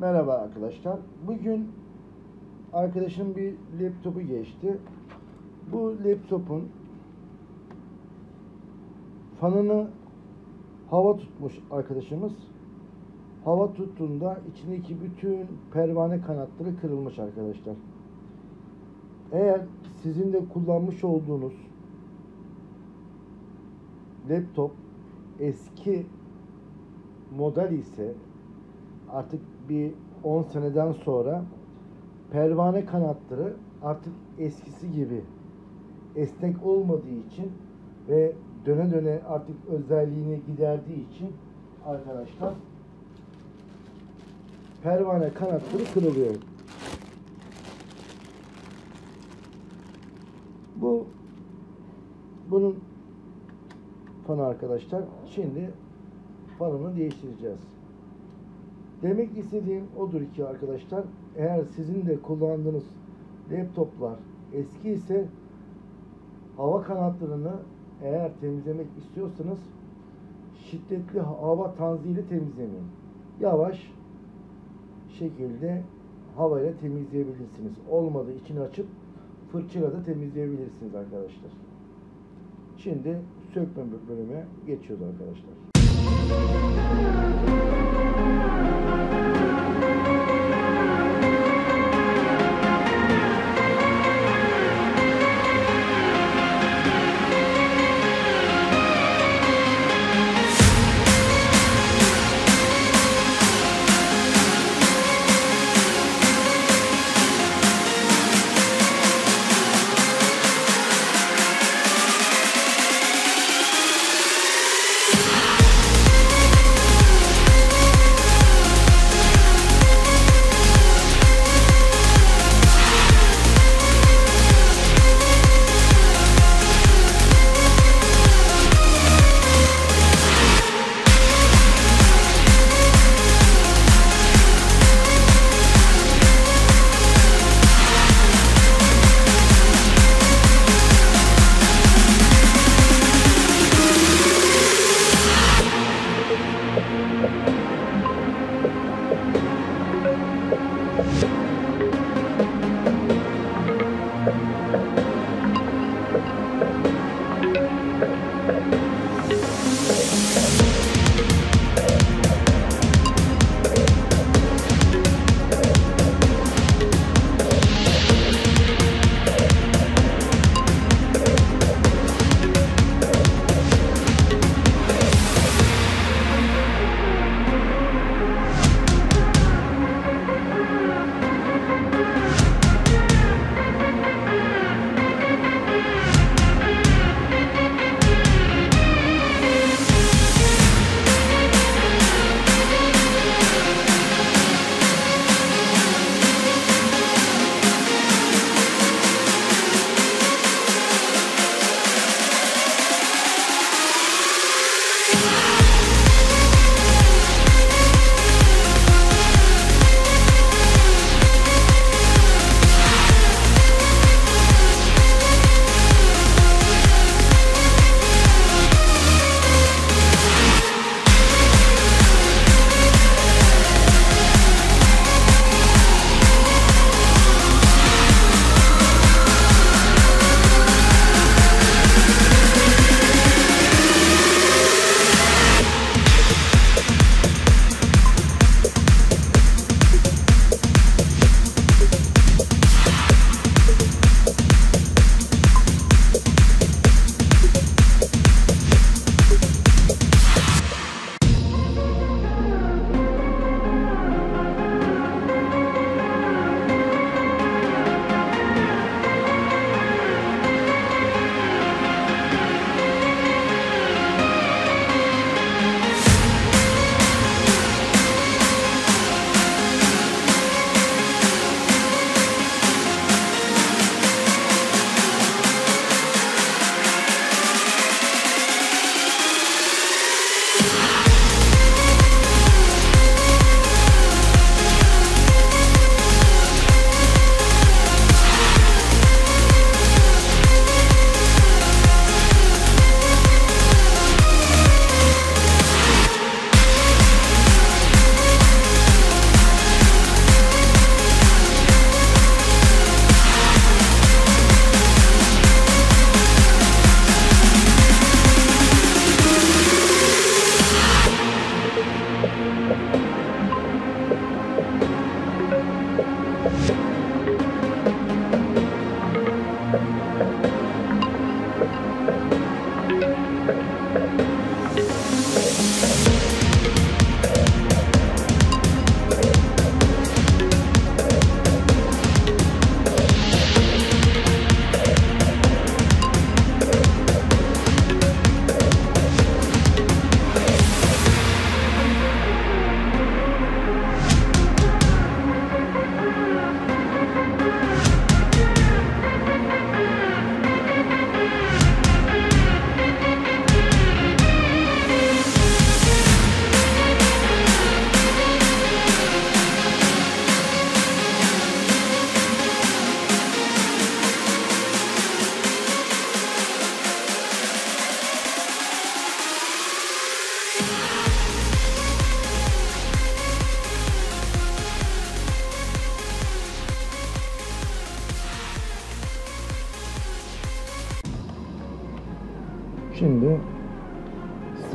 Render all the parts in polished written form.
Merhaba arkadaşlar. Bugün arkadaşım bir laptopu geçti. Bu laptopun fanını hava tutmuş arkadaşımız. Hava tuttuğunda içindeki bütün pervane kanatları kırılmış arkadaşlar. Eğer sizin de kullanmış olduğunuz laptop eski model ise artık bir 10 seneden sonra pervane kanatları artık eskisi gibi esnek olmadığı için ve döne döne artık özelliğini giderdiği için arkadaşlar pervane kanatları kırılıyor. Bunun fanı arkadaşlar. Şimdi fanını değiştireceğiz. Demek istediğim odur ki arkadaşlar, eğer sizin de kullandığınız laptoplar eski ise hava kanatlarını eğer temizlemek istiyorsanız şiddetli hava tanziğiyle temizlemeyin. Yavaş şekilde havayla temizleyebilirsiniz. Olmadı içini açıp fırçayla da temizleyebilirsiniz arkadaşlar. Şimdi sökme bölümüne geçiyoruz arkadaşlar.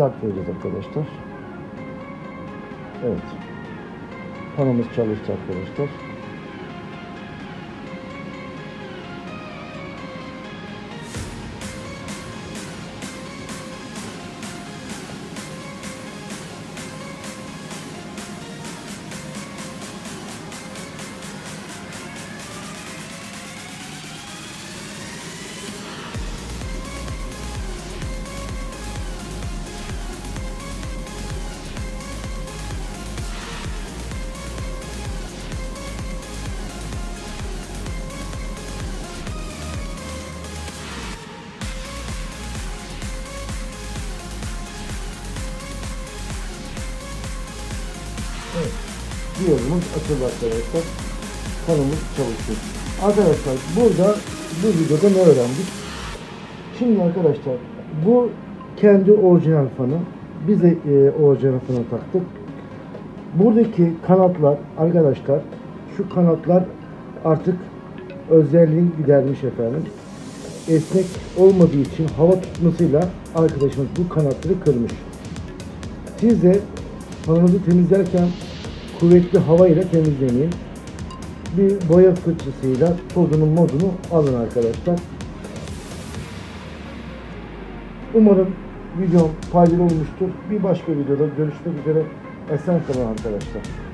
start vereceğiz arkadaşlar. Evet. Fanımız çalıştı arkadaşlar. Evet. Cihazımız açıldı arkadaşlar. Fanımız çalışıyor. Arkadaşlar burada bu videoda ne öğrendik? Şimdi arkadaşlar bu kendi orijinal fanı. Biz de orijinal fanı taktık. Buradaki kanatlar arkadaşlar, şu kanatlar artık özelliğini gidermiş efendim. Esnek olmadığı için hava tutmasıyla arkadaşımız bu kanatları kırmış. Siz de fanınızı temizlerken kuvvetli hava ile temizlemeyin. Bir boya fırçasıyla tozunu modunu alın arkadaşlar. Umarım videom faydalı olmuştur. Bir başka videoda görüşmek üzere. Esen kalın arkadaşlar.